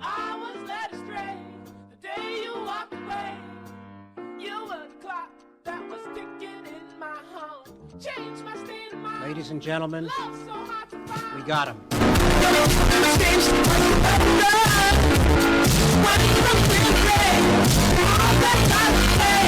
I was led astray the day you walked away. You were the clock that was ticking in my home. Changed my state of mind. Ladies and gentlemen, Love so hard to find. we got him. What do you think? All that I say.